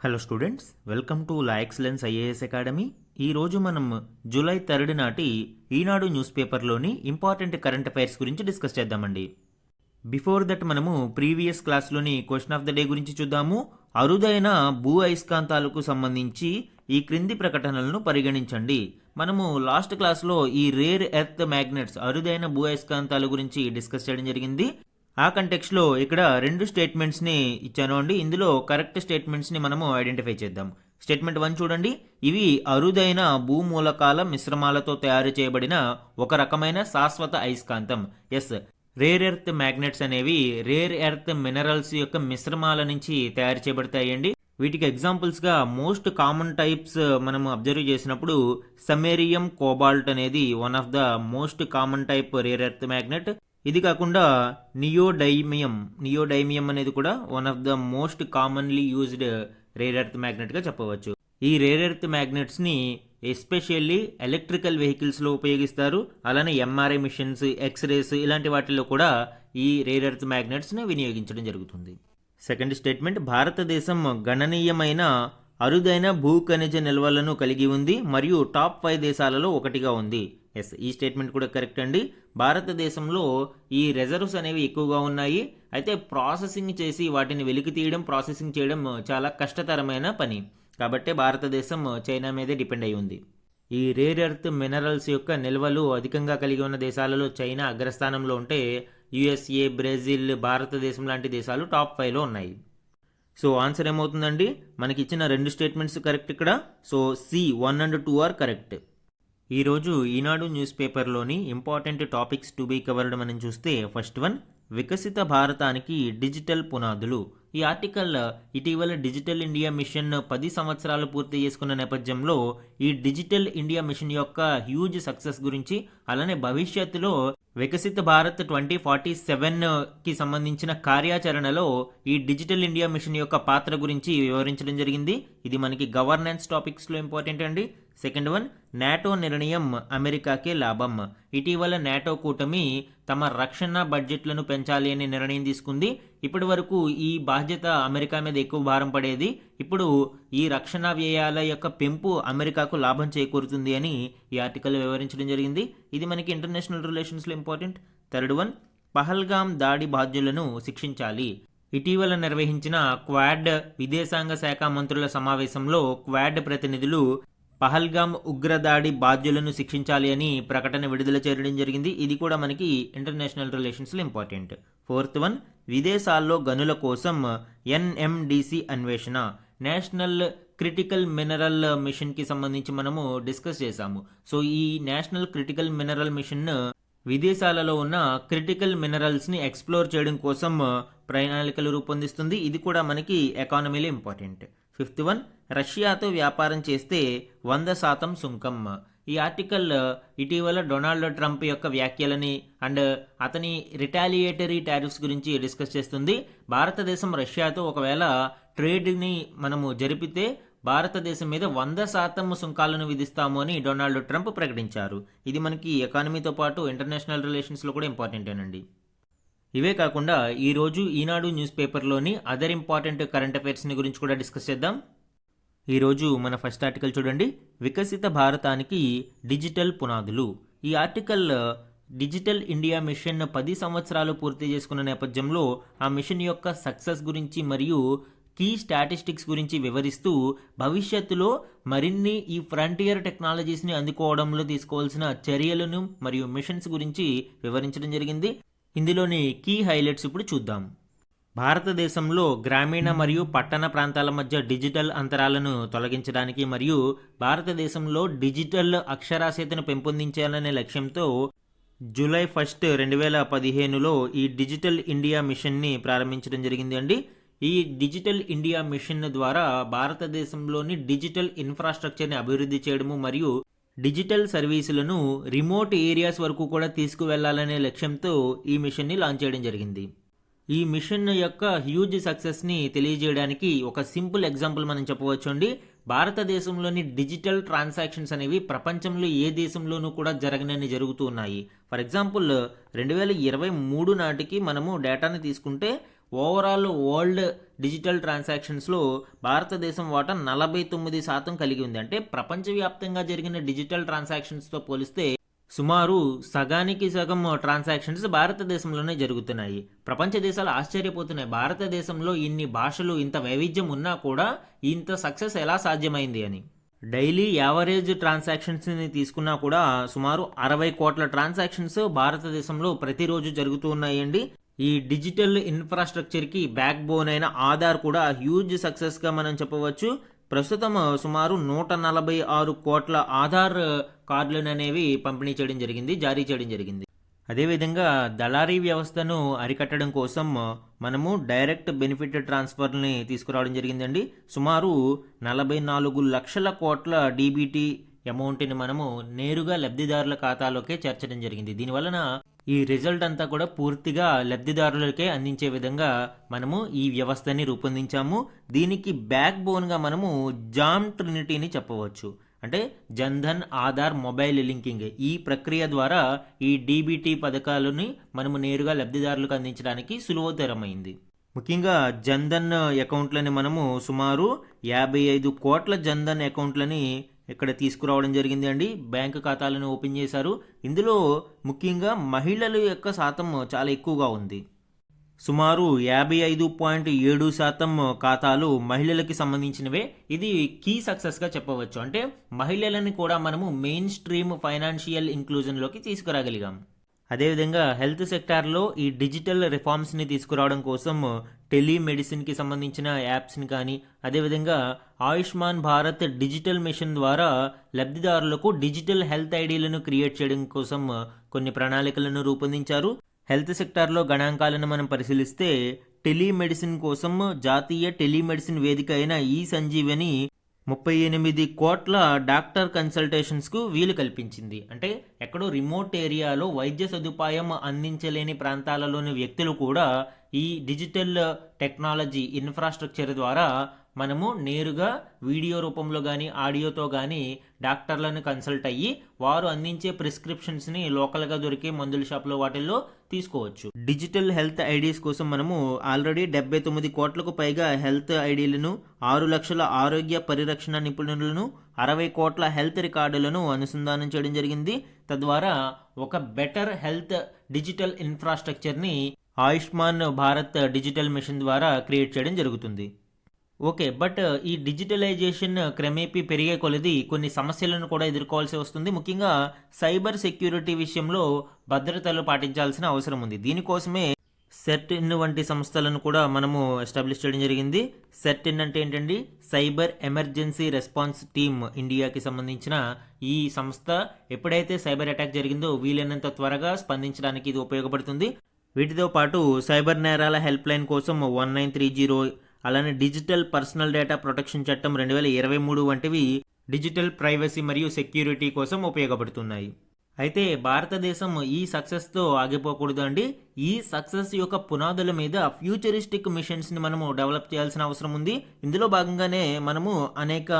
Hello students, welcome to La Excellence IAS academy. ఈరోజు మనం July 3 నాటి ఈనాడు న్యూస్ పేపర్లోని ఇంపార్టెంట్ కరెంట్ అఫైర్స్ గురించి డిస్కస్ చేద్దామండి. బిఫోర్ దట్ మనము ప్రీవియస్ క్లాస్లోని క్వశ్చన్ ఆఫ్ ద డే గురించి చూద్దాము. అరుదైన భూ అయస్కాంతాలకు సంబంధించి ఈ క్రింది ప్రకటనలను పరిగణించండి. మనము లాస్ట్ క్లాస్లో ఈ రేర్ ఎర్త్ మ్యాగ్నెట్స్ అరుదైన భూ అయస్కాంతాల గురించి డిస్కస్ చేయడం జరిగింది. ఆ కంటెక్స్లో ఇక్కడ రెండు స్టేట్మెంట్స్ని ఇచ్చాను అండి. ఇందులో కరెక్ట్ స్టేట్మెంట్స్ని మనము ఐడెంటిఫై చేద్దాం. స్టేట్మెంట్ 1 చూడండి. ఇవి అరుదైన భూమూలకాల మిశ్రమాలతో తయారు చేయబడిన ఒక రకమైన శాశ్వత అయస్కాంతం. ఎస్, రేర్ ఎర్త్ మ్యాగ్నెట్స్ అనేవి రేర్ ఎర్త్ మినరల్స్ యొక్క మిశ్రమాల నుంచి తయారు చేయబడతాయండి. వీటికి ఎగ్జాంపుల్స్గా మోస్ట్ కామన్ టైప్స్ మనము అబ్జర్వ్ చేసినప్పుడు సమేరియం కోబాల్ట్ అనేది one of the most common type rare earth magnet. ఇది కాకుండా నియోడైమియం అనేది కూడా one of the most commonly used rare earth మ్యాగ్నెట్గా చెప్పవచ్చు. ఈ రేర్ ఎర్త్ మ్యాగ్నెట్స్ని ఎస్పెషల్లీ ఎలక్ట్రికల్ వెహికల్స్లో ఉపయోగిస్తారు. అలానే ఎంఆర్ఐ మిషన్స్, ఎక్స్రేస్ ఇలాంటి వాటిల్లో కూడా ఈ రేర్ ఎర్త్ మ్యాగ్నెట్స్ని వినియోగించడం జరుగుతుంది. సెకండ్ స్టేట్మెంట్, భారతదేశం గణనీయమైన అరుదైన భూ ఖనిజ నిల్వలను కలిగి ఉంది మరియు టాప్ 5 దేశాలలో ఒకటిగా ఉంది. ఎస్, ఈ స్టేట్మెంట్ కూడా కరెక్ట్ అండి. భారతదేశంలో ఈ రిజర్వ్స్ అనేవి ఎక్కువగా ఉన్నాయి. అయితే ప్రాసెసింగ్ చేసి వాటిని వెలికి తీయడం, ప్రాసెసింగ్ చేయడం చాలా కష్టతరమైన పని. కాబట్టే భారతదేశం చైనా మీదే డిపెండ్ అయి ఉంది. ఈ రేర్ ఎర్త్ మినరల్స్ యొక్క నిల్వలు అధికంగా కలిగి ఉన్న దేశాలలో చైనా అగ్రస్థానంలో ఉంటే యుఎస్ఏ, బ్రెజిల్, భారతదేశం లాంటి దేశాలు టాప్ 5లో ఉన్నాయి. సో ఆన్సర్ ఏమవుతుందండి? మనకి ఇచ్చిన రెండు స్టేట్మెంట్స్ కరెక్ట్ ఇక్కడ. So c 1 and 2 are correct. ఈరోజు ఈనాడు న్యూస్ పేపర్లోని important topics to be covered మనం చూస్తే ఫస్ట్ వన్, వికసిత భారతానికి డిజిటల్ పునాదులు. ఈ ఆర్టికల్ ఇటీవల డిజిటల్ ఇండియా మిషన్ 10 సంవత్సరాలు పూర్తి చేసుకున్న నేపథ్యంలో ఈ డిజిటల్ ఇండియా మిషన్ యొక్క హ్యూజ్ సక్సెస్ గురించి, అలానే భవిష్యత్తులో వికసిత భారత్ 2047కి సంబంధించిన కార్యాచరణలో ఈ డిజిటల్ ఇండియా మిషన్ యొక్క పాత్ర గురించి వివరించడం జరిగింది. ఇది మనకి గవర్నెన్స్ టాపిక్స్లో ఇంపార్టెంట్ అండి. సెకండ్ వన్, నాటో నిర్ణయం అమెరికాకే లాభం. ఇటీవల నాటో కూటమి తమ రక్షణ బడ్జెట్లను పెంచాలి అనే నిర్ణయం తీసుకుంది. ఇప్పటి వరకు ఈ బాధ్యత అమెరికా మీద ఎక్కువ భారం పడేది. ఇప్పుడు ఈ రక్షణ వ్యయాల యొక్క పెంపు అమెరికాకు లాభం చేకూరుతుంది అని ఈ ఆర్టికల్ వివరించడం జరిగింది. ఇది మనకి ఇంటర్నేషనల్ రిలేషన్స్లో ఇంపార్టెంట్. థర్డ్ వన్, పహల్గామ్ దాడి బాధ్యులను శిక్షించాలి. ఇటీవల నిర్వహించిన క్వాడ్ విదేశాంగ శాఖ మంత్రుల సమావేశంలో క్వాడ్ ప్రతినిధులు పహల్గామ్ ఉగ్రదాడి బాధ్యులను శిక్షించాలి అని ప్రకటన విడుదల చేయడం జరిగింది. ఇది కూడా మనకి ఇంటర్నేషనల్ రిలేషన్స్లో ఇంపార్టెంట్. ఫోర్త్ వన్, విదేశాల్లో గనుల కోసం ఎన్ఎండిసి అన్వేషణ. నేషనల్ క్రిటికల్ మినరల్ మిషన్కి సంబంధించి మనము డిస్కస్ చేశాము. సో ఈ నేషనల్ క్రిటికల్ మినరల్ మిషన్ విదేశాలలో ఉన్న క్రిటికల్ మినరల్స్ని ఎక్స్ప్లోర్ చేయడం కోసం ప్రణాళికలు రూపొందిస్తుంది. ఇది కూడా మనకి ఎకానమీలో ఇంపార్టెంట్. ఫిఫ్త్ వన్, రష్యాతో వ్యాపారం చేస్తే 100% సుంకం. ఈ ఆర్టికల్ ఇటీవల డొనాల్డ్ ట్రంప్ యొక్క వ్యాఖ్యలని అండ్ అతని రిటాలియేటరీ టారిఫ్స్ గురించి డిస్కస్ చేస్తుంది. భారతదేశం రష్యాతో ఒకవేళ ట్రేడ్ని మనము జరిపితే భారతదేశం మీద 100% సుంకాలను విధిస్తాము అని డొనాల్డ్ ట్రంప్ ప్రకటించారు. ఇది మనకి ఎకానమీతో పాటు ఇంటర్నేషనల్ రిలేషన్స్లో కూడా ఇంపార్టెంటేనండి. ఇవే కాకుండా ఈరోజు Eenadu news పేపర్లోని other important current అఫైర్స్ని గురించి కూడా డిస్కస్ చేద్దాం. ఈరోజు మన ఫస్ట్ ఆర్టికల్ చూడండి, వికసిత భారతానికి డిజిటల్ పునాదులు. ఈ ఆర్టికల్ డిజిటల్ ఇండియా మిషన్ 10 సంవత్సరాలు పూర్తి చేసుకున్న నేపథ్యంలో ఆ మిషన్ యొక్క సక్సెస్ గురించి మరియు కీ స్టాటిస్టిక్స్ గురించి వివరిస్తూ భవిష్యత్తులో మరిన్ని ఈ ఫ్రంటియర్ టెక్నాలజీస్ని అందుకోవడంలో తీసుకోవాల్సిన చర్యలను మరియు మిషన్స్ గురించి వివరించడం జరిగింది. ఇందులోని కీ హైలైట్స్ ఇప్పుడు చూద్దాం. భారతదేశంలో గ్రామీణ మరియు పట్టణ ప్రాంతాల మధ్య డిజిటల్ అంతరాలను తొలగించడానికి మరియు భారతదేశంలో డిజిటల్ అక్షరాస్యతను పెంపొందించాలనే లక్ష్యంతో జూలై 1, 2015లో ఈ డిజిటల్ ఇండియా మిషన్ని ప్రారంభించడం జరిగింది అండి. ఈ డిజిటల్ ఇండియా మిషన్ ద్వారా భారతదేశంలోని డిజిటల్ ఇన్ఫ్రాస్ట్రక్చర్ని అభివృద్ధి చేయడము మరియు డిజిటల్ సర్వీసులను రిమోట్ ఏరియాస్ వరకు కూడా తీసుకువెళ్లాలనే లక్ష్యంతో ఈ మిషన్ని లాంచ్ చేయడం జరిగింది. ఈ మిషన్ యొక్క హ్యూజ్ సక్సెస్ని తెలియజేయడానికి ఒక సింపుల్ ఎగ్జాంపుల్ మనం చెప్పవచ్చు అండి. భారతదేశంలోని డిజిటల్ ట్రాన్సాక్షన్స్ అనేవి ప్రపంచంలో ఏ దేశంలోనూ కూడా జరగనని జరుగుతూ ఉన్నాయి. ఫర్ ఎగ్జాంపుల్ 2023 నాటికి మనము డేటాని తీసుకుంటే ఓవరాల్ వరల్డ్ డిజిటల్ ట్రాన్సాక్షన్స్లో భారతదేశం వాటా 49% కలిగి ఉంది. అంటే ప్రపంచవ్యాప్తంగా జరిగిన డిజిటల్ ట్రాన్సాక్షన్స్తో పోలిస్తే సుమారు సగానికి సగం ట్రాన్సాక్షన్స్ భారతదేశంలోనే జరుగుతున్నాయి. ప్రపంచ దేశాలు ఆశ్చర్యపోతున్నాయి, భారతదేశంలో ఇన్ని భాషలు, ఇంత వైవిధ్యం ఉన్నా కూడా ఇంత సక్సెస్ ఎలా సాధ్యమైంది అని. డైలీ యావరేజ్ ట్రాన్సాక్షన్స్ని తీసుకున్నా కూడా సుమారు 60 కోట్ల ట్రాన్సాక్షన్స్ భారతదేశంలో ప్రతిరోజు జరుగుతూ ఉన్నాయండి. ఈ డిజిటల్ ఇన్ఫ్రాస్ట్రక్చర్కి బ్యాక్ బోన్ అయిన ఆధార్ కూడా హ్యూజ్ సక్సెస్గా మనం చెప్పవచ్చు. ప్రస్తుతం సుమారు 146 కోట్ల ఆధార్ కార్డులను అనేవి పంపిణీ చేయడం జరిగింది, జారీ చేయడం జరిగింది. అదేవిధంగా దళారీ వ్యవస్థను అరికట్టడం కోసం మనము డైరెక్ట్ బెనిఫిట్ ట్రాన్స్ఫర్ని తీసుకురావడం జరిగిందండి. సుమారు 44 లక్షల కోట్ల డీబీటీ అమౌంట్ని మనము నేరుగా లబ్ధిదారుల ఖాతాలోకే చేర్చడం జరిగింది. దీనివలన ఈ రిజల్ట్ అంతా కూడా పూర్తిగా లబ్ధిదారులకే అందించే విధంగా మనము ఈ వ్యవస్థని రూపొందించాము. దీనికి బ్యాక్ బోన్గా మనము జామ్ ట్రినిటీని చెప్పవచ్చు. అంటే జన్ధన్ ఆధార్ మొబైల్ లింకింగ్, ఈ ప్రక్రియ ద్వారా ఈ డీబీటీ పథకాలని మనము నేరుగా లబ్ధిదారులకు అందించడానికి సులువుతరమైంది. ముఖ్యంగా జన్ధన్ అకౌంట్లని మనము సుమారు 55 కోట్ల జన్ధన్ అకౌంట్లని ఇక్కడ తీసుకురావడం జరిగింది అండి. బ్యాంకు ఖాతాలను ఓపెన్ చేశారు. ఇందులో ముఖ్యంగా మహిళల యొక్క శాతం చాలా ఎక్కువగా ఉంది. సుమారు 55.7% ఖాతాలు మహిళలకి సంబంధించినవే. ఇది కీ సక్సెస్గా చెప్పవచ్చు. అంటే మహిళలని కూడా మనము మెయిన్ స్ట్రీమ్ ఫైనాన్షియల్ ఇంక్లూజన్లోకి తీసుకురాగలిగాం. అదేవిధంగా హెల్త్ సెక్టార్లో ఈ డిజిటల్ రిఫార్మ్స్ని తీసుకురావడం కోసం టెలిమెడిసిన్కి సంబంధించిన యాప్స్ని కానీ, అదేవిధంగా ఆయుష్మాన్ భారత్ డిజిటల్ మిషన్ ద్వారా లబ్ధిదారులకు డిజిటల్ హెల్త్ ఐడీలను క్రియేట్ చేయడం కోసం కొన్ని ప్రణాళికలను రూపొందించారు. హెల్త్ సెక్టార్లో గణాంకాలను మనం పరిశీలిస్తే టెలిమెడిసిన్ కోసం జాతీయ టెలిమెడిసిన్ వేదిక అయిన ఈ సంజీవని 38 కోట్ల డాక్టర్ కన్సల్టేషన్స్కు వీలు కల్పించింది. అంటే ఎక్కడో రిమోట్ ఏరియాలో వైద్య సదుపాయం అందించలేని ప్రాంతాలలోని వ్యక్తులు కూడా ఈ డిజిటల్ టెక్నాలజీ ఇన్ఫ్రాస్ట్రక్చర్ ద్వారా మనము నేరుగా వీడియో రూపంలో కానీ ఆడియోతో కానీ డాక్టర్లను కన్సల్ట్ అయ్యి వారు అందించే ప్రిస్క్రిప్షన్స్ని లోకల్గా దొరికే మందుల షాప్లో వాటిల్లో తీసుకోవచ్చు. డిజిటల్ హెల్త్ ఐడీస్ కోసం మనము ఆల్రెడీ 79 కోట్లకు పైగా హెల్త్ ఐడీలను, 6 లక్షల ఆరోగ్య పరిరక్షణ నిపుణులను, 60 కోట్ల హెల్త్ రికార్డులను అనుసంధానం చేయడం జరిగింది. తద్వారా ఒక బెటర్ హెల్త్ డిజిటల్ ఇన్ఫ్రాస్ట్రక్చర్ని ఆయుష్మాన్ భారత్ డిజిటల్ మిషన్ ద్వారా క్రియేట్ చేయడం జరుగుతుంది. ఓకే, బట్ ఈ డిజిటలైజేషన్ క్రమేపీ పెరిగే కొలది కొన్ని సమస్యలను కూడా ఎదుర్కోవాల్సి వస్తుంది. ముఖ్యంగా సైబర్ సెక్యూరిటీ విషయంలో భద్రతలు పాటించాల్సిన అవసరం ఉంది. దీనికోసమే సెర్టిన్ వంటి సంస్థలను కూడా మనము ఎస్టాబ్లిష్ చేయడం జరిగింది. సెర్టిన్ అంటే ఏంటండి? సైబర్ ఎమర్జెన్సీ రెస్పాన్స్ టీమ్ ఇండియాకి సంబంధించిన ఈ సంస్థ ఎప్పుడైతే సైబర్ అటాక్ జరిగిందో వీలైనంత త్వరగా స్పందించడానికి ఇది ఉపయోగపడుతుంది. వీటితో పాటు సైబర్ నేరాల హెల్ప్ లైన్ కోసం 1930, అలానే డిజిటల్ పర్సనల్ డేటా ప్రొటెక్షన్ చట్టం 2023 వంటివి డిజిటల్ ప్రైవసీ మరియు సెక్యూరిటీ కోసం ఉపయోగపడుతున్నాయి. అయితే భారతదేశం ఈ సక్సెస్తో ఆగిపోకూడదు అండి. ఈ సక్సెస్ యొక్క పునాదుల మీద ఫ్యూచరిస్టిక్ మిషన్స్ని మనము డెవలప్ చేయాల్సిన అవసరం ఉంది. ఇందులో భాగంగానే మనము అనేక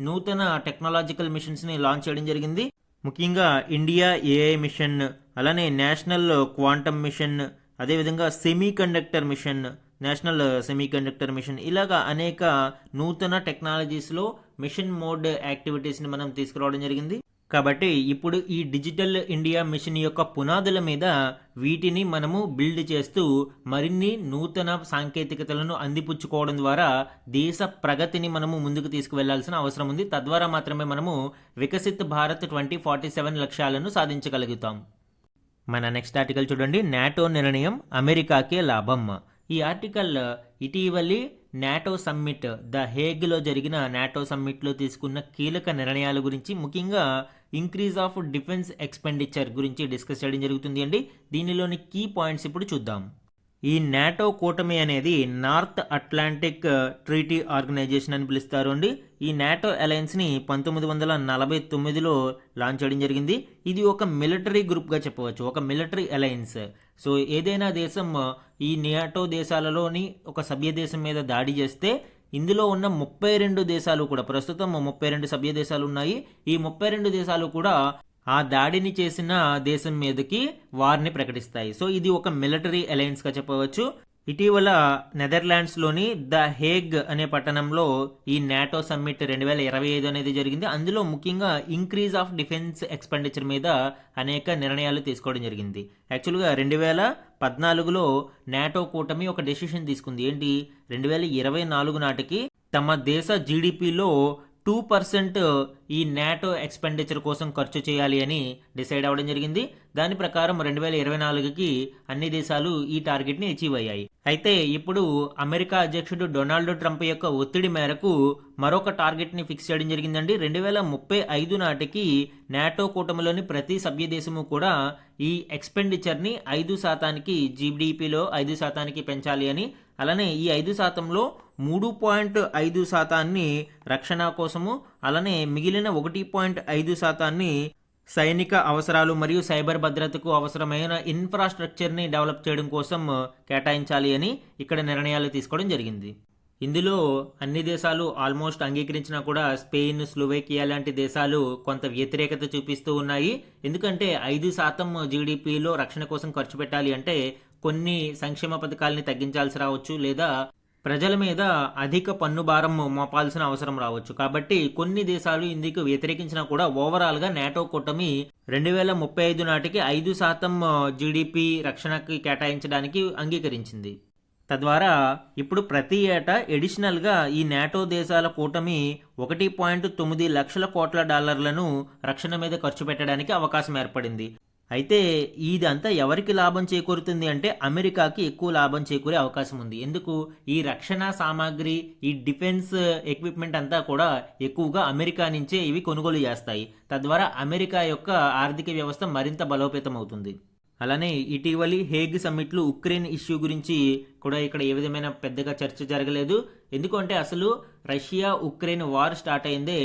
నూతన టెక్నాలజికల్ మిషన్స్ని లాంచ్ చేయడం జరిగింది. ముఖ్యంగా ఇండియా ఏఐ మిషన్, అలానే నేషనల్ క్వాంటమ్ మిషన్, అదేవిధంగా semiconductor machine, national semiconductor machine, ఇలాగా అనేక నూతన టెక్నాలజీస్లో మిషన్ మోడ్ యాక్టివిటీస్ని మనం తీసుకురావడం జరిగింది. కాబట్టి ఇప్పుడు ఈ డిజిటల్ ఇండియా మిషన్ యొక్క పునాదుల మీద వీటిని మనము బిల్డ్ చేస్తూ మరిన్ని నూతన సాంకేతికతలను అందిపుచ్చుకోవడం ద్వారా దేశ ప్రగతిని మనము ముందుకు తీసుకువెళ్లాల్సిన అవసరం ఉంది. తద్వారా మాత్రమే మనము వికసిత్ భారత్ 2047 లక్ష్యాలను సాధించగలుగుతాం. మన నెక్స్ట్ ఆర్టికల్ చూడండి. నాటో నిర్ణయం అమెరికాకే లాభం. ఈ ఆర్టికల్ ఇటీవలి నాటో సమ్మిట్, ద హేగ్లో జరిగిన నాటో సమ్మిట్లో తీసుకున్న కీలక నిర్ణయాల గురించి, ముఖ్యంగా ఇంక్రీజ్ ఆఫ్ డిఫెన్స్ ఎక్స్పెండిచర్ గురించి డిస్కస్ చేయడం జరుగుతుంది అండి. దీనిలోని కీ పాయింట్స్ ఇప్పుడు చూద్దాం. ఈ నాటో కూటమి అనేది నార్త్ అట్లాంటిక్ ట్రీటీ ఆర్గనైజేషన్ అని పిలుస్తారు అండి. ఈ నాటో అలయన్స్ని 1949లో లాంచ్ చేయడం జరిగింది. ఇది ఒక మిలిటరీ గ్రూప్గా చెప్పవచ్చు, ఒక మిలిటరీ అలయన్స్. సో ఏదైనా దేశం ఈ నాటో దేశాలలోని ఒక సభ్య దేశం మీద దాడి చేస్తే ఇందులో ఉన్న 32 దేశాలు కూడా, ప్రస్తుతం 32 సభ్య దేశాలు ఉన్నాయి, ఈ 32 దేశాలు కూడా ఆ దాడిని చేసిన దేశం మీదకి వార్ని ప్రకటిస్తాయి. సో ఇది ఒక మిలిటరీ అలయన్స్గా చెప్పవచ్చు. ఇటీవల నెదర్లాండ్స్లోని ద హేగ్ అనే పట్టణంలో ఈ నాటో సమ్మిట్ 2025 అనేది జరిగింది. అందులో ముఖ్యంగా ఇంక్రీజ్ ఆఫ్ డిఫెన్స్ ఎక్స్పెండిచర్ మీద అనేక నిర్ణయాలు తీసుకోవడం జరిగింది. యాక్చువల్గా 2014లో నాటో కూటమి ఒక డెసిషన్ తీసుకుంది. ఏంటి, 2024 నాటికి తమ దేశ జీడిపిలో 2% ఈ నాటో ఎక్స్పెండిచర్ కోసం ఖర్చు చేయాలి అని డిసైడ్ అవ్వడం జరిగింది. దాని ప్రకారం 2024కి అన్ని దేశాలు ఈ టార్గెట్ని అచీవ్ అయ్యాయి. అయితే ఇప్పుడు అమెరికా అధ్యక్షుడు డొనాల్డ్ ట్రంప్ యొక్క ఒత్తిడి మేరకు మరొక టార్గెట్ని ఫిక్స్ చేయడం జరిగిందండి. 2035 నాటికి నాటో కూటమిలోని ప్రతి సభ్య దేశము కూడా ఈ ఎక్స్పెండిచర్ని 5% జీడిపిలో 5% పెంచాలి అని, అలానే ఈ 5%లో 3.5% రక్షణ కోసము, అలానే మిగిలిన 1.5% సైనిక అవసరాలు మరియు సైబర్ భద్రతకు అవసరమైన ఇన్ఫ్రాస్ట్రక్చర్ని డెవలప్ చేయడం కోసం కేటాయించాలి అని ఇక్కడ నిర్ణయాలు తీసుకోవడం జరిగింది. ఇందులో అన్ని దేశాలు ఆల్మోస్ట్ అంగీకరించినా కూడా స్పెయిన్, స్లోవేకియా లాంటి దేశాలు కొంత వ్యతిరేకత చూపిస్తూ ఉన్నాయి. ఎందుకంటే 5% జీడిపిలో రక్షణ కోసం ఖర్చు పెట్టాలి అంటే కొన్ని సంక్షేమ పథకాలని తగ్గించాల్సి రావచ్చు, లేదా ప్రజల మీద అధిక పన్ను భారం మోపాల్సిన అవసరం రావచ్చు. కాబట్టి కొన్ని దేశాలు ఇందుకు వ్యతిరేకించినా కూడా ఓవరాల్గా నాటో కూటమి 2035 నాటికి 5% జీడిపి రక్షణకి కేటాయించడానికి అంగీకరించింది. తద్వారా ఇప్పుడు ప్రతి ఏటా ఎడిషనల్గా ఈ నాటో దేశాల కూటమి 1.9 లక్షల కోట్ల డాలర్లను రక్షణ మీద ఖర్చు పెట్టడానికి అవకాశం ఏర్పడింది. అయితే ఇదంతా ఎవరికి లాభం చేకూరుతుంది అంటే అమెరికాకి ఎక్కువ లాభం చేకూరే అవకాశం ఉంది. ఎందుకు, ఈ రక్షణ సామాగ్రి, ఈ డిఫెన్స్ ఎక్విప్మెంట్ అంతా కూడా ఎక్కువగా అమెరికా నుంచే ఇవి కొనుగోలు చేస్తాయి. తద్వారా అమెరికా యొక్క ఆర్థిక వ్యవస్థ మరింత బలోపేతం అవుతుంది. అలానే ఇటీవలి హేగ్ సమ్మిట్లు ఉక్రెయిన్ ఇష్యూ గురించి కూడా ఇక్కడ ఏ విధమైన పెద్దగా చర్చ జరగలేదు. ఎందుకంటే అసలు రష్యా ఉక్రెయిన్ వార్ స్టార్ట్ అయిందే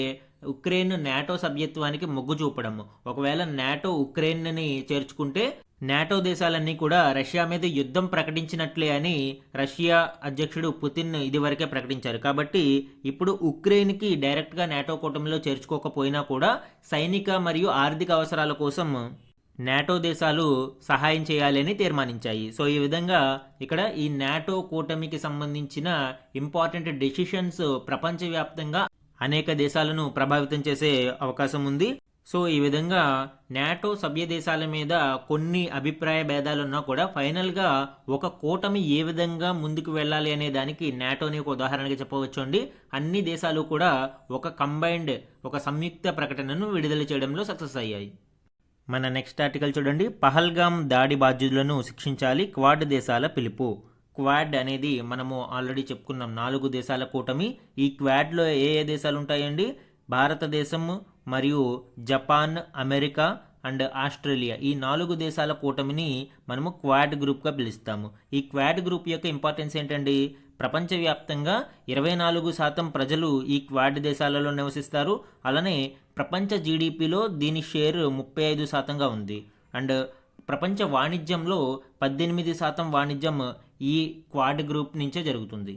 ఉక్రెయిన్ నాటో సభ్యత్వానికి మొగ్గు చూపడం. ఒకవేళ నాటో ఉక్రెయిన్ని చేర్చుకుంటే నాటో దేశాలన్నీ కూడా రష్యా మీద యుద్ధం ప్రకటించినట్లే అని రష్యా అధ్యక్షుడు పుతిన్ ఇదివరకే ప్రకటించారు. కాబట్టి ఇప్పుడు ఉక్రెయిన్కి డైరెక్ట్గా నాటో కూటమిలో చేర్చుకోకపోయినా కూడా సైనిక మరియు ఆర్థిక అవసరాల కోసం నాటో దేశాలు సహాయం చేయాలని తీర్మానించాయి. సో ఈ విధంగా ఇక్కడ ఈ నాటో కూటమికి సంబంధించిన ఇంపార్టెంట్ డెసిషన్స్ ప్రపంచవ్యాప్తంగా అనేక దేశాలను ప్రభావితం చేసే అవకాశం ఉంది. సో ఈ విధంగా నాటో సభ్య దేశాల మీద కొన్ని అభిప్రాయ భేదాలున్నా కూడా ఫైనల్గా ఒక కూటమి ఏ విధంగా ముందుకు వెళ్ళాలి అనే దానికి నాటోని ఒక ఉదాహరణగా చెప్పవచ్చు అండి. అన్ని దేశాలు కూడా ఒక సంయుక్త ప్రకటనను విడుదల చేయడంలో సక్సెస్ అయ్యాయి. మన నెక్స్ట్ ఆర్టికల్ చూడండి. పహల్గామ్ దాడి బాధ్యులను శిక్షించాలి, క్వాడ్ దేశాల పిలుపు. క్వాడ్ అనేది మనము ఆల్రెడీ చెప్పుకున్నాం, 4 దేశాల కూటమి. ఈ క్వాడ్లో ఏ ఏ దేశాలు ఉంటాయండి? భారతదేశం మరియు జపాన్, అమెరికా అండ్ ఆస్ట్రేలియా, ఈ 4 దేశాల కూటమిని మనము క్వాడ్ గ్రూప్గా పిలుస్తాము. ఈ క్వాడ్ గ్రూప్ యొక్క ఇంపార్టెన్స్ ఏంటండి? ప్రపంచవ్యాప్తంగా 24% ప్రజలు ఈ క్వాడ్ దేశాలలో నివసిస్తారు. అలానే ప్రపంచ జీడిపిలో దీని షేర్ 35%గా ఉంది. అండ్ ప్రపంచ వాణిజ్యంలో 18% వాణిజ్యం ఈ క్వాడ్ గ్రూప్ నుంచే జరుగుతుంది.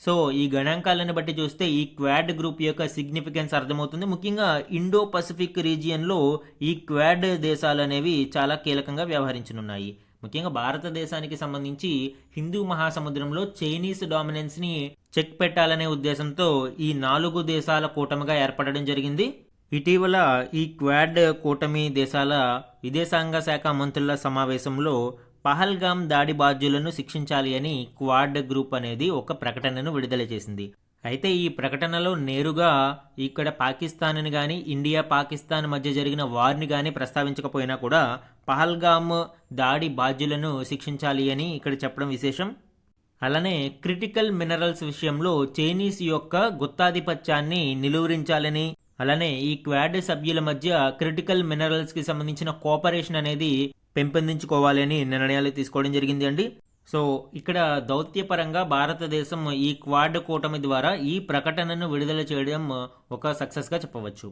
సో ఈ గణాంకాలను బట్టి చూస్తే ఈ క్వాడ్ గ్రూప్ యొక్క సిగ్నిఫికెన్స్ అర్థమవుతుంది. ముఖ్యంగా ఇండో పసిఫిక్ రీజియన్లో ఈ క్వాడ్ దేశాలు అనేవి చాలా కీలకంగా వ్యవహరించనున్నాయి. ముఖ్యంగా భారతదేశానికి సంబంధించి హిందూ మహాసముద్రంలో చైనీస్ డామినెన్స్ని చెక్ పెట్టాలనే ఉద్దేశంతో ఈ 4 దేశాల కూటమిగా ఏర్పడడం జరిగింది. ఇటీవల ఈ క్వాడ్ కూటమి దేశాల విదేశాంగ శాఖ మంత్రుల సమావేశంలో పహల్గామ్ దాడి బాధ్యులను శిక్షించాలి అని క్వాడ్ గ్రూప్ అనేది ఒక ప్రకటనను విడుదల చేసింది. అయితే ఈ ప్రకటనలో నేరుగా ఇక్కడ పాకిస్తాన్ని కానీ ఇండియా పాకిస్తాన్ మధ్య జరిగిన వార్ని కానీ ప్రస్తావించకపోయినా కూడా పహల్గామ్ దాడి బాధ్యులను శిక్షించాలి అని ఇక్కడ చెప్పడం విశేషం. అలానే క్రిటికల్ మినరల్స్ విషయంలో చైనీస్ యొక్క గుత్తాధిపత్యాన్ని నిలువరించాలని, అలానే ఈ క్వాడ్ సభ్యుల మధ్య క్రిటికల్ మినరల్స్కి సంబంధించిన కోఆపరేషన్ అనేది పెంపొందించుకోవాలని నిర్ణయాలు తీసుకోవడం జరిగింది అండి. సో ఇక్కడ దౌత్యపరంగా భారతదేశం ఈ క్వాడ్ కూటమి ద్వారా ఈ ప్రకటనను విడుదల చేయడం ఒక సక్సెస్గా చెప్పవచ్చు.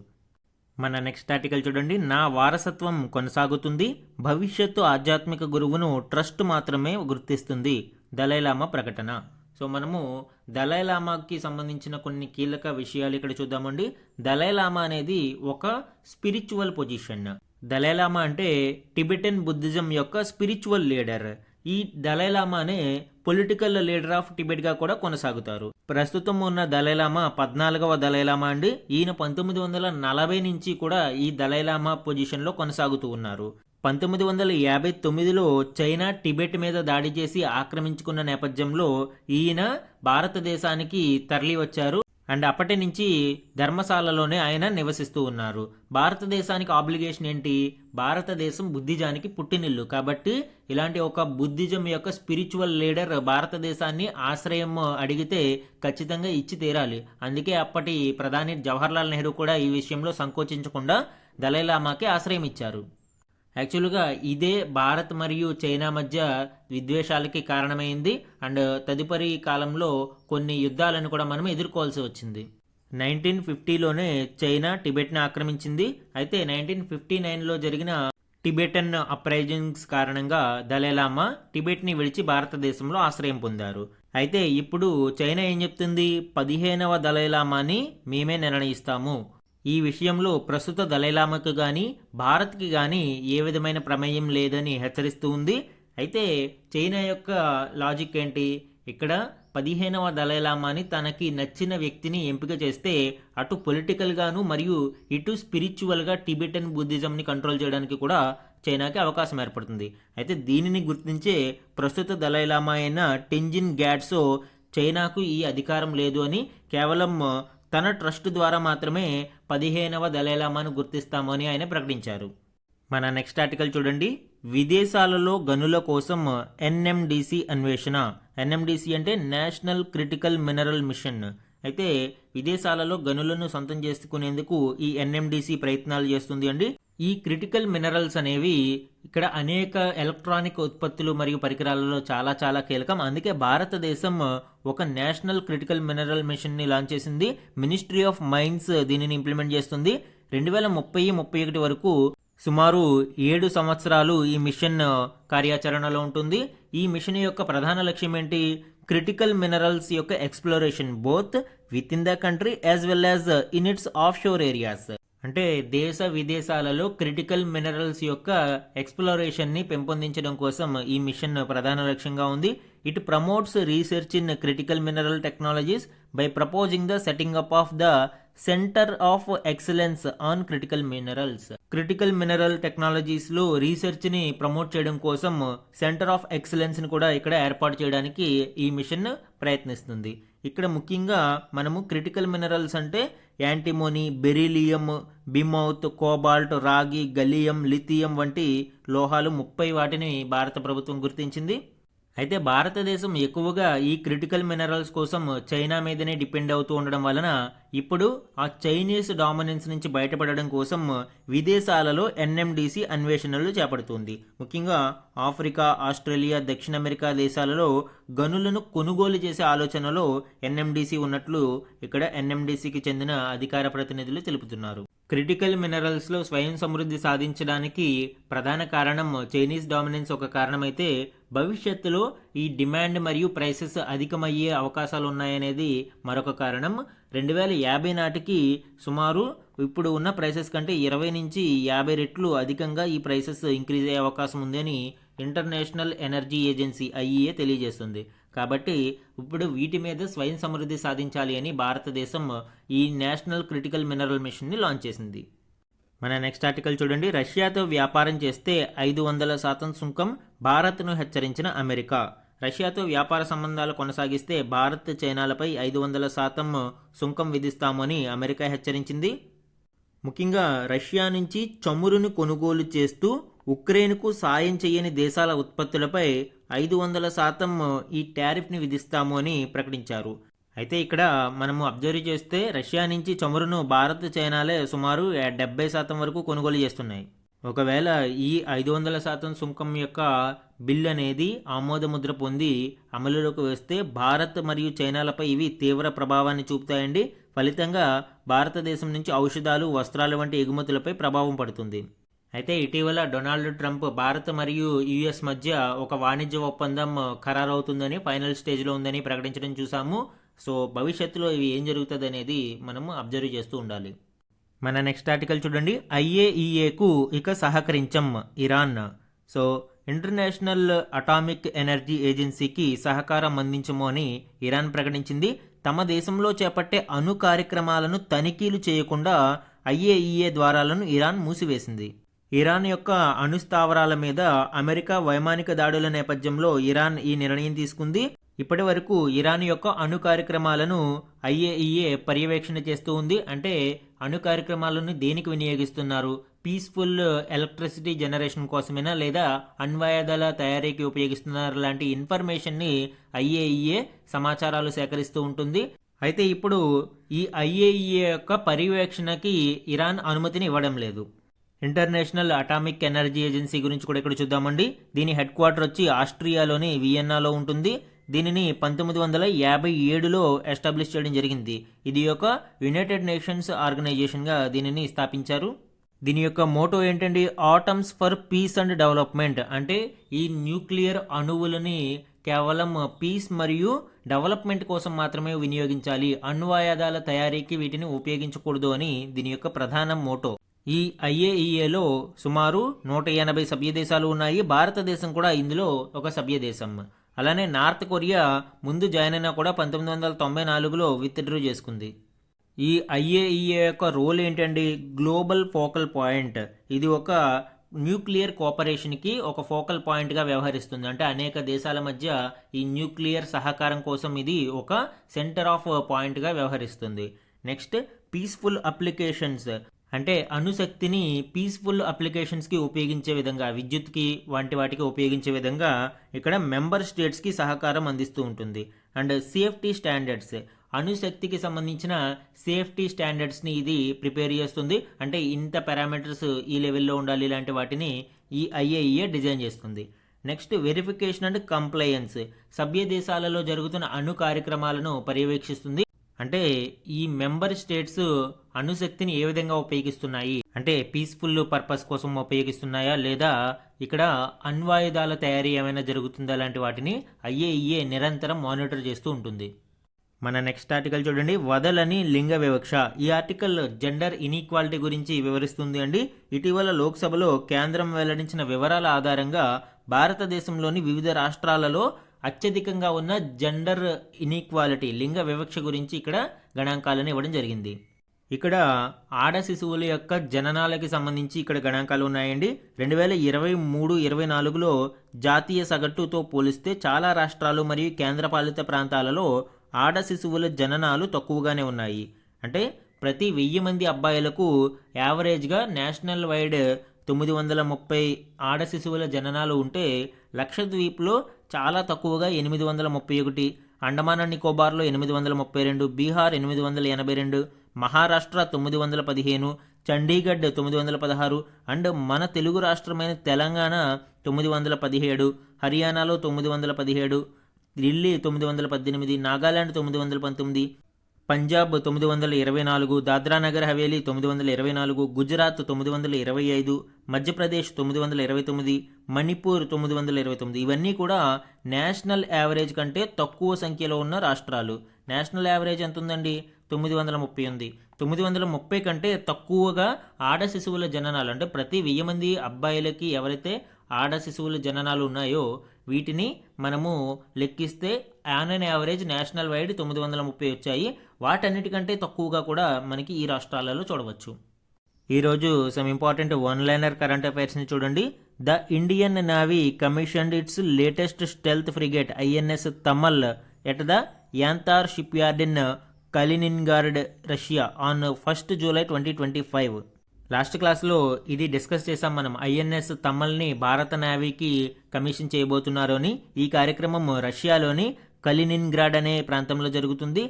మన నెక్స్ట్ ఆర్టికల్ చూడండి. నా వారసత్వం కొనసాగుతుంది, భవిష్యత్తు ఆధ్యాత్మిక గురువును ట్రస్ట్ మాత్రమే గుర్తిస్తుంది, దలైలామా ప్రకటన. సో మనము దలైలామాకి సంబంధించిన కొన్ని కీలక విషయాలు ఇక్కడ చూద్దామండి. దలైలామా అనేది ఒక స్పిరిచువల్ పొజిషన్. దలైలామా అంటే టిబెటన్ బుద్ధిజం యొక్క స్పిరిచువల్ లీడర్. ఈ దలైలామానే పొలిటికల్ లీడర్ ఆఫ్ టిబెట్గా కూడా కొనసాగుతారు. ప్రస్తుతం ఉన్న దలైలామా 14వ దలైలామా అండి. ఈయన 1940 నుంచి కూడా ఈ దలైలామా పొజిషన్లో కొనసాగుతూ ఉన్నారు. 1959లో చైనా టిబెట్ మీద దాడి చేసి ఆక్రమించుకున్న నేపథ్యంలో ఈయన భారతదేశానికి తరలి వచ్చారు. అండ్ అప్పటి నుంచి ధర్మశాలలోనే ఆయన నివసిస్తూ ఉన్నారు. భారతదేశానికి ఆబ్లిగేషన్ ఏంటి? భారతదేశం బుద్ధిజానికి పుట్టినిల్లు కాబట్టి ఇలాంటి ఒక బుద్ధిజం యొక్క స్పిరిచువల్ లీడర్ భారతదేశాన్ని ఆశ్రయం అడిగితే ఖచ్చితంగా ఇచ్చి తీరాలి. అందుకే అప్పటి ప్రధాని జవహర్లాల్ నెహ్రూ కూడా ఈ విషయంలో సంకోచించకుండా దలైలామాకి ఆశ్రయం ఇచ్చారు. యాక్చువల్గా ఇదే భారత్ మరియు చైనా మధ్య విద్వేషాలకి కారణమైంది. అండ్ తదుపరి కాలంలో కొన్ని యుద్ధాలను కూడా మనం ఎదుర్కోవాల్సి వచ్చింది. 1950లోనే చైనా టిబెట్ని ఆక్రమించింది. అయితే 1959లో జరిగిన టిబెటన్ అప్రైజింగ్స్ కారణంగా దలైలామా టిబెట్ని విడిచి భారతదేశంలో ఆశ్రయం పొందారు. అయితే ఇప్పుడు చైనా ఏం చెప్తుంది? 15వ దలైలామాని మేమే నిర్ణయిస్తాము. ఈ విషయంలో ప్రస్తుత దలైలామాకు కానీ భారత్కి కానీ ఏ విధమైన ప్రమేయం లేదని హెచ్చరిస్తూ ఉంది. అయితే చైనా యొక్క లాజిక్ ఏంటి? ఇక్కడ 15వ దలైలామాని తనకి నచ్చిన వ్యక్తిని ఎంపిక చేస్తే అటు పొలిటికల్గాను మరియు ఇటు స్పిరిచువల్గా టిబెటన్ బుద్ధిజంని కంట్రోల్ చేయడానికి కూడా చైనాకి అవకాశం ఏర్పడుతుంది. అయితే దీనిని గుర్తించే ప్రస్తుత దలైలామా అయిన టెంజిన్ గ్యాట్సో చైనాకు ఈ అధికారం లేదు అని కేవలం తన ట్రస్ట్ ద్వారా మాత్రమే 15వ దలైలామాను గుర్తిస్తామని ఆయన ప్రకటించారు. మన నెక్స్ట్ ఆర్టికల్ చూడండి. విదేశాలలో గనుల కోసం ఎన్ఎండిసి అన్వేషణ. ఎన్ఎండిసి అంటే నేషనల్ క్రిటికల్ మినరల్ మిషన్. అయితే విదేశాలలో గనులను సొంతం చేసుకునేందుకు ఈ ఎన్ఎండిసి ప్రయత్నాలు చేస్తుంది అండి. ఈ క్రిటికల్ మినరల్స్ అనేవి ఇక్కడ అనేక ఎలక్ట్రానిక్ ఉత్పత్తులు మరియు పరికరాలలో చాలా కీలకం. అందుకే భారతదేశం ఒక నేషనల్ క్రిటికల్ మినరల్ మిషన్ని లాంచ్ చేసింది. మినిస్ట్రీ ఆఫ్ మైన్స్ దీనిని ఇంప్లిమెంట్ చేస్తుంది. 2030-31 వరకు సుమారు 7 సంవత్సరాలు ఈ మిషన్ కార్యాచరణలో ఉంటుంది. ఈ మిషన్ యొక్క ప్రధాన లక్ష్యం ఏంటి? క్రిటికల్ మినరల్స్ యొక్క exploration both with in the country as well as in it's of sure areas. అంటే దేశ విదేశాలలో క్రిటికల్ మినరల్స్ యొక్క ఎక్స్ప్లోరేషన్ని పెంపొందించడం కోసం ఈ మిషన్ ప్రధాన లక్ష్యంగా ఉంది. It promotes research in critical mineral technologies by proposing the setting up of the centre of excellence on critical minerals. Critical mineral టెక్నాలజీస్లో రీసెర్చ్ని ప్రమోట్ చేయడం కోసం సెంటర్ ఆఫ్ ఎక్సలెన్స్ని కూడా ఇక్కడ ఏర్పాటు చేయడానికి ఈ మిషన్ ప్రయత్నిస్తుంది. ఇక్కడ ముఖ్యంగా మనము క్రిటికల్ మినరల్స్ అంటే యాంటిమోనీ, బెరీలియం, బిమౌత్, కోబాల్ట్, రాగి, గలియం, లిథియం వంటి లోహాలు 30 వాటిని భారత ప్రభుత్వం గుర్తించింది. అయితే భారతదేశం ఎక్కువగా ఈ క్రిటికల్ మినరల్స్ కోసం చైనా మీదనే డిపెండ్ అవుతూ ఉండడం వలన ఇప్పుడు ఆ చైనీస్ డామినెన్స్ నుంచి బయటపడడం కోసం విదేశాలలో ఎన్ఎండిసి అన్వేషణలు చేపడుతుంది. ముఖ్యంగా ఆఫ్రికా, ఆస్ట్రేలియా, దక్షిణ అమెరికా దేశాలలో గనులను కొనుగోలు చేసే ఆలోచనలో ఎన్ఎండిసి ఉన్నట్లు ఇక్కడ ఎన్ఎండిసికి చెందిన అధికార ప్రతినిధులు తెలుపుతున్నారు. క్రిటికల్ మినరల్స్లో స్వయం సమృద్ధి సాధించడానికి ప్రధాన కారణం చైనీస్ డామినెన్స్ ఒక కారణమైతే భవిష్యత్తులో ఈ డిమాండ్ మరియు ప్రైసెస్ అధికమయ్యే అవకాశాలు ఉన్నాయనేది మరొక కారణం. 2050 నాటికి సుమారు ఇప్పుడు ఉన్న ప్రైసెస్ కంటే 20-50 రెట్లు అధికంగా ఈ ప్రైసెస్ ఇంక్రీజ్ అయ్యే అవకాశం ఉందని ఇంటర్నేషనల్ ఎనర్జీ ఏజెన్సీ ఐఈఏ తెలియజేస్తుంది. కాబట్టి ఇప్పుడు వీటి మీద స్వయం సమృద్ధి సాధించాలి అని భారతదేశం ఈ నేషనల్ క్రిటికల్ మినరల్ మిషన్ని లాంచ్ చేసింది. మన నెక్స్ట్ ఆర్టికల్ చూడండి. రష్యాతో వ్యాపారం చేస్తే 500% సుంకం, భారత్ను హెచ్చరించిన అమెరికా. రష్యాతో వ్యాపార సంబంధాలు కొనసాగిస్తే భారత్, చైనాలపై 500% సుంకం విధిస్తామని అమెరికా హెచ్చరించింది. ముఖ్యంగా రష్యా నుంచి చమురును కొనుగోలు చేస్తూ ఉక్రెయిన్కు సాయం చేయని దేశాల ఉత్పత్తులపై 500% ఈ టారిఫ్ని విధిస్తాము అని ప్రకటించారు. అయితే ఇక్కడ మనము అబ్జర్వ్ చేస్తే రష్యా నుంచి చమురును భారత్, చైనాలే సుమారు 70% వరకు కొనుగోలు చేస్తున్నాయి. ఒకవేళ ఈ 500% సుంకం యొక్క బిల్ అనేది ఆమోదముద్ర పొంది అమలులోకి వస్తే భారత్ మరియు చైనాలపై ఇవి తీవ్ర ప్రభావాన్ని చూపుతాయండి. ఫలితంగా భారతదేశం నుంచి ఔషధాలు, వస్త్రాలు వంటి ఎగుమతులపై ప్రభావం పడుతుంది. అయితే ఇటీవల డొనాల్డ్ ట్రంప్ భారత్ మరియు యుఎస్ మధ్య ఒక వాణిజ్య ఒప్పందం ఖరారవుతుందని, ఫైనల్ స్టేజ్లో ఉందని ప్రకటించడం చూసాము. సో భవిష్యత్తులో ఇవి ఏం జరుగుతుంది అనేది మనము అబ్జర్వ్ చేస్తూ ఉండాలి. మన నెక్స్ట్ ఆర్టికల్ చూడండి. ఐఏఈఏకు ఇక సహకరించం Iran. So international atomic energy ఏజెన్సీకి సహకారం అందించము అని ఇరాన్ ప్రకటించింది. తమ దేశంలో చేపట్టే అణు కార్యక్రమాలను తనిఖీలు చేయకుండా ఐఏఈఏ ద్వారాలను ఇరాన్ మూసివేసింది. ఇరాన్ యొక్క అణు స్థావరాల మీద అమెరికా వైమానిక దాడుల నేపథ్యంలో ఇరాన్ ఈ నిర్ణయం తీసుకుంది. ఇప్పటి వరకు ఇరాన్ యొక్క అణు కార్యక్రమాలను ఐఏఈఏ పర్యవేక్షణ చేస్తూ ఉంది. అంటే అణు కార్యక్రమాలను దేనికి వినియోగిస్తున్నారు, పీస్ఫుల్ ఎలక్ట్రిసిటీ జనరేషన్ కోసమేనా లేదా అణ్వాయుధాల తయారీకి ఉపయోగిస్తున్నారు లాంటి ఇన్ఫర్మేషన్ని ఐఏఈఏ సమాచారాలు సేకరిస్తూ ఉంటుంది. అయితే ఇప్పుడు ఈ ఐఏఈఏ యొక్క పర్యవేక్షణకి ఇరాన్ అనుమతిని ఇవ్వడం లేదు. ఇంటర్నేషనల్ అటామిక్ ఎనర్జీ ఏజెన్సీ గురించి కూడా ఇక్కడ చూద్దామండి. దీని హెడ్ క్వార్టర్ వచ్చి ఆస్ట్రియాలోని వియన్నాలో ఉంటుంది. దీనిని 1957లో ఎస్టాబ్లిష్ చేయడం జరిగింది. ఇది ఒక యునైటెడ్ నేషన్స్ ఆర్గనైజేషన్గా దీనిని స్థాపించారు. దీని యొక్క మోటో ఏంటండి, atoms for piece and development. అంటే ఈ న్యూక్లియర్ అణువులని కేవలం పీస్ మరియు డెవలప్మెంట్ కోసం మాత్రమే వినియోగించాలి, అణ్వాయుధాల తయారీకి వీటిని ఉపయోగించకూడదు అని దీని యొక్క ప్రధాన మోటో. ఈ ఐఏఈఏలో సుమారు 180 సభ్య దేశాలు ఉన్నాయి. భారతదేశం కూడా ఇందులో ఒక సభ్య దేశం. అలానే నార్త్ కొరియా ముందు జాయిన్ అయినా కూడా 1994లో విత్డ్రా చేసుకుంది. ఈ ఐఏఈఏ యొక్క రోల్ ఏంటండి, గ్లోబల్ ఫోకల్ పాయింట్. ఇది ఒక న్యూక్లియర్ కోఆపరేషన్కి ఒక ఫోకల్ పాయింట్గా వ్యవహరిస్తుంది. అంటే అనేక దేశాల మధ్య ఈ న్యూక్లియర్ సహకారం కోసం ఇది ఒక సెంటర్ ఆఫ్ పాయింట్గా వ్యవహరిస్తుంది. Next, peaceful applications. అంటే అణుశక్తిని పీస్ఫుల్ అప్లికేషన్స్కి ఉపయోగించే విధంగా, విద్యుత్కి వంటి వాటికి ఉపయోగించే విధంగా ఇక్కడ మెంబర్ స్టేట్స్కి సహకారం అందిస్తూ ఉంటుంది. అండ్ సేఫ్టీ స్టాండర్డ్స్, అణుశక్తికి సంబంధించిన సేఫ్టీ స్టాండర్డ్స్ని ఇది ప్రిపేర్ చేస్తుంది. అంటే ఇంత పారామీటర్స్ ఈ లెవెల్లో ఉండాలి, ఇలాంటి వాటిని ఈ ఐఏఈఏ డిజైన్ చేస్తుంది. Next, verification and compliance. సభ్య దేశాలలో జరుగుతున్న అణు కార్యక్రమాలను పర్యవేక్షిస్తుంది. అంటే ఈ మెంబర్ స్టేట్స్ అణుశక్తిని ఏ విధంగా ఉపయోగిస్తున్నాయి, అంటే పీస్ఫుల్ పర్పస్ కోసం ఉపయోగిస్తున్నాయా లేదా ఇక్కడ అణ్వాయుధాల తయారీ ఏమైనా జరుగుతుందా, లాంటి వాటిని ఐఏఈఏ నిరంతరం మానిటర్ చేస్తూ ఉంటుంది. మన నెక్స్ట్ ఆర్టికల్ చూడండి, వదలని లింగ వివక్ష. ఈ ఆర్టికల్ జెండర్ ఇన్ఈక్వాలిటీ గురించి వివరిస్తుంది అండి. ఇటీవల లోక్సభలో కేంద్రం వెల్లడించిన వివరాల ఆధారంగా భారతదేశంలోని వివిధ రాష్ట్రాలలో అత్యధికంగా ఉన్న జెండర్ ఇన్ఈక్వాలిటీ, లింగ వివక్ష గురించి ఇక్కడ గణాంకాలను ఇవ్వడం జరిగింది. ఇక్కడ ఆడ శిశువుల యొక్క జననాలకి సంబంధించి ఇక్కడ గణాంకాలు ఉన్నాయండి. 2023-24లో జాతీయ సగటుతో పోలిస్తే చాలా రాష్ట్రాలు మరియు కేంద్రపాలిత ప్రాంతాలలో ఆడ శిశువుల జననాలు తక్కువగానే ఉన్నాయి. అంటే ప్రతి 1000 మంది అబ్బాయిలకు యావరేజ్గా నేషనల్ వైడ్ 930 ఆడ శిశువుల జననాలు ఉంటే లక్షద్వీప్లో చాలా తక్కువగా 831, అండమాన్ అండ్ నికోబార్లో 832, బీహార్ 882, మహారాష్ట్ర 915, చండీగఢ్ 916 అండ్ మన తెలుగు రాష్ట్రమైన తెలంగాణ 917, హర్యానాలో 917, ఢిల్లీ 918, నాగాలాండ్ 919, పంజాబ్ 924, దాద్రా నగర్ హవేలీ 924, గుజరాత్ 925, మధ్యప్రదేశ్ 929, మణిపూర్ 929. ఇవన్నీ కూడా నేషనల్ యావరేజ్ కంటే తక్కువ సంఖ్యలో ఉన్న రాష్ట్రాలు. నేషనల్ యావరేజ్ ఎంత ఉందండి, 930 ఉంది. 930 కంటే తక్కువగా ఆడ శిశువుల జననాలు, అంటే ప్రతి 1000 మంది అబ్బాయిలకి ఎవరైతే ఆడ శిశువుల జననాలు ఉన్నాయో వీటిని మనము లెక్కిస్తే on an average national wide 930 వచ్చాయి. వాటన్నిటికంటే తక్కువగా కూడా మనకి ఈ రాష్ట్రాలలో చూడవచ్చు. ఈరోజు some important one liner current అఫైర్స్ని చూడండి. The Indian navy commissioned its latest stealth frigate INS Tamal at the Yantar shipyard in Kaliningrad, Russia on 1 July 2025. Last క్లాస్లో ఇది డిస్కస్ చేసాం మనం. ఐఎన్ఎస్ తమల్ని భారత నేవీకి కమిషన్ చేయబోతున్నారు అని. ఈ కార్యక్రమం రష్యాలోని కలినిన్గ్రాడ్ అనే ప్రాంతంలో జరుగుతుంది.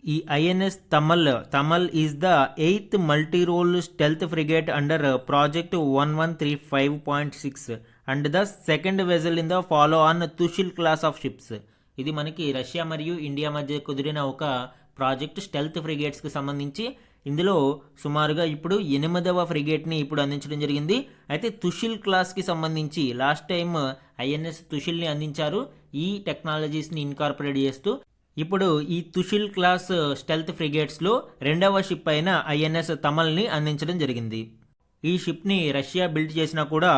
ఈ INS Tamal is the 8th multi role stealth frigate under project 1135.6 and the second vessel in the follow on Tushil class of ships. ఇది మనకి రష్యా మరియు ఇండియా మధ్య కుదిరిన ఒక ప్రాజెక్ట్ స్టెల్త్ ఫ్రిగేట్స్కి సంబంధించి. ఇందులో సుమారుగా ఇప్పుడు 8వ ఫ్రిగేట్ని ఇప్పుడు అందించడం జరిగింది. అయితే తుషిల్ క్లాస్కి సంబంధించి లాస్ట్ టైం ఐఎన్ఎస్ తుషిల్ని అందించారు. ఈ టెక్నాలజీస్ని ఇన్కార్పొరేట్ చేస్తూ ఇప్పుడు ఈ తుషిల్ క్లాస్ స్టెల్త్ ఫ్రిగేట్స్లో 2వ షిప్ అయిన ఐఎన్ఎస్ తమల్ని అందించడం జరిగింది. ఈ షిప్ని రష్యా బిల్డ్ చేసినా కూడా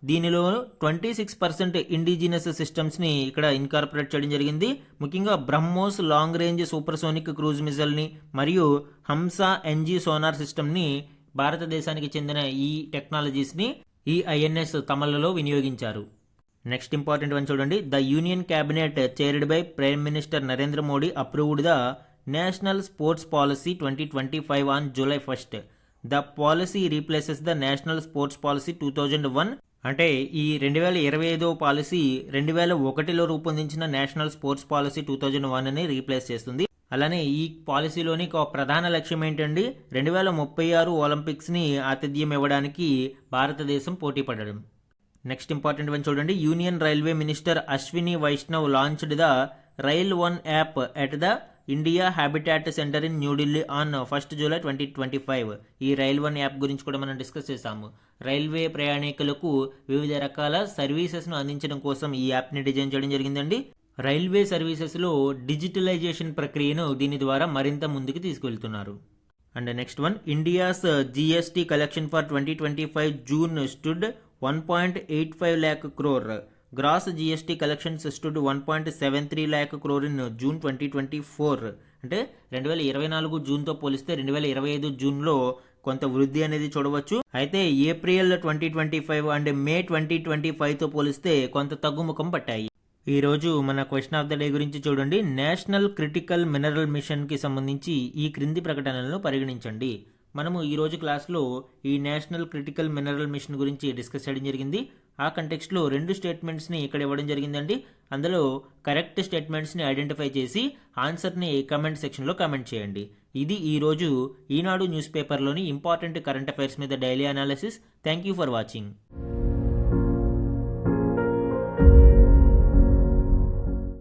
దీనిలో 26% ఇండిజినస్ సిస్టమ్స్ని ఇక్కడ ఇన్కార్పొరేట్ చేయడం జరిగింది. ముఖ్యంగా BrahMos long range supersonic cruise మిసైల్ని మరియు హంస ఎన్జీ సోనార్ సిస్టమ్ని భారతదేశానికి చెందిన ఈ టెక్నాలజీస్ని ఈ ఐఎన్ఎస్ తమలలో వినియోగించారు. నెక్స్ట్ ఇంపార్టెంట్ వన్ చూడండి. The union cabinet chaired by prime minister Narendra Modi approved the national sports policy 2025 on July 1st. The policy replaces the national sports policy 2001. అంటే ఈ 2025 పాలసీ 2001లో రూపొందించిన నేషనల్ స్పోర్ట్స్ పాలసీ 2001ని రీప్లేస్ చేస్తుంది. అలానే ఈ పాలసీలోని ఒక ప్రధాన లక్ష్యం ఏంటండి, 2036 ఒలింపిక్స్ని ఆతిథ్యం ఇవ్వడానికి భారతదేశం పోటీ పడడం. నెక్స్ట్ ఇంపార్టెంట్ వన్ చూడండి. Union railway minister Ashwini Vaishnaw launched the rail one app at the India habitat centre in New Delhi on 1st July 2025. ఈ రైల్ వన్ యాప్ గురించి కూడా మనం డిస్కస్ చేసాము. రైల్వే ప్రయాణికులకు వివిధ రకాల సర్వీసెస్ను అందించడం కోసం ఈ యాప్ని డిజైన్ చేయడం జరిగిందండి. రైల్వే సర్వీసెస్లో డిజిటలైజేషన్ ప్రక్రియను దీని ద్వారా మరింత ముందుకు తీసుకెళ్తున్నారు. And next one. India's GST collection for 2025 June stood 1.85 lakh crore. Gross GST collections stood 1.73 lakh crore in June 2024. అంటే 2024 జూన్తో పోలిస్తే 2025 జూన్లో కొంత వృద్ధి అనేది చూడవచ్చు. అయితే ఏప్రిల్ 2025 అండ్ మే 2025తో పోలిస్తే కొంత తగ్గుముఖం పట్టాయి. ఈరోజు మన క్వశ్చన్ ఆఫ్ ద డే గురించి చూడండి. నేషనల్ క్రిటికల్ మినరల్ మిషన్కి సంబంధించి ఈ క్రింది ప్రకటనలను పరిగణించండి. మనము ఈరోజు క్లాస్లో ఈ నేషనల్ క్రిటికల్ మినరల్ మిషన్ గురించి డిస్కస్ చేయడం జరిగింది. ఆ కంటెక్స్ట్లో 2 స్టేట్మెంట్స్ని ఇక్కడ ఇవ్వడం జరిగిందండి. అందులో కరెక్ట్ స్టేట్మెంట్స్ని ఐడెంటిఫై చేసి ఆన్సర్ని కమెంట్ సెక్షన్లో కమెంట్ చేయండి. ఇది ఈరోజు ఈనాడు న్యూస్ పేపర్లోని ఇంపార్టెంట్ కరెంట్ అఫైర్స్ మీద daily analysis. Thank you for watching.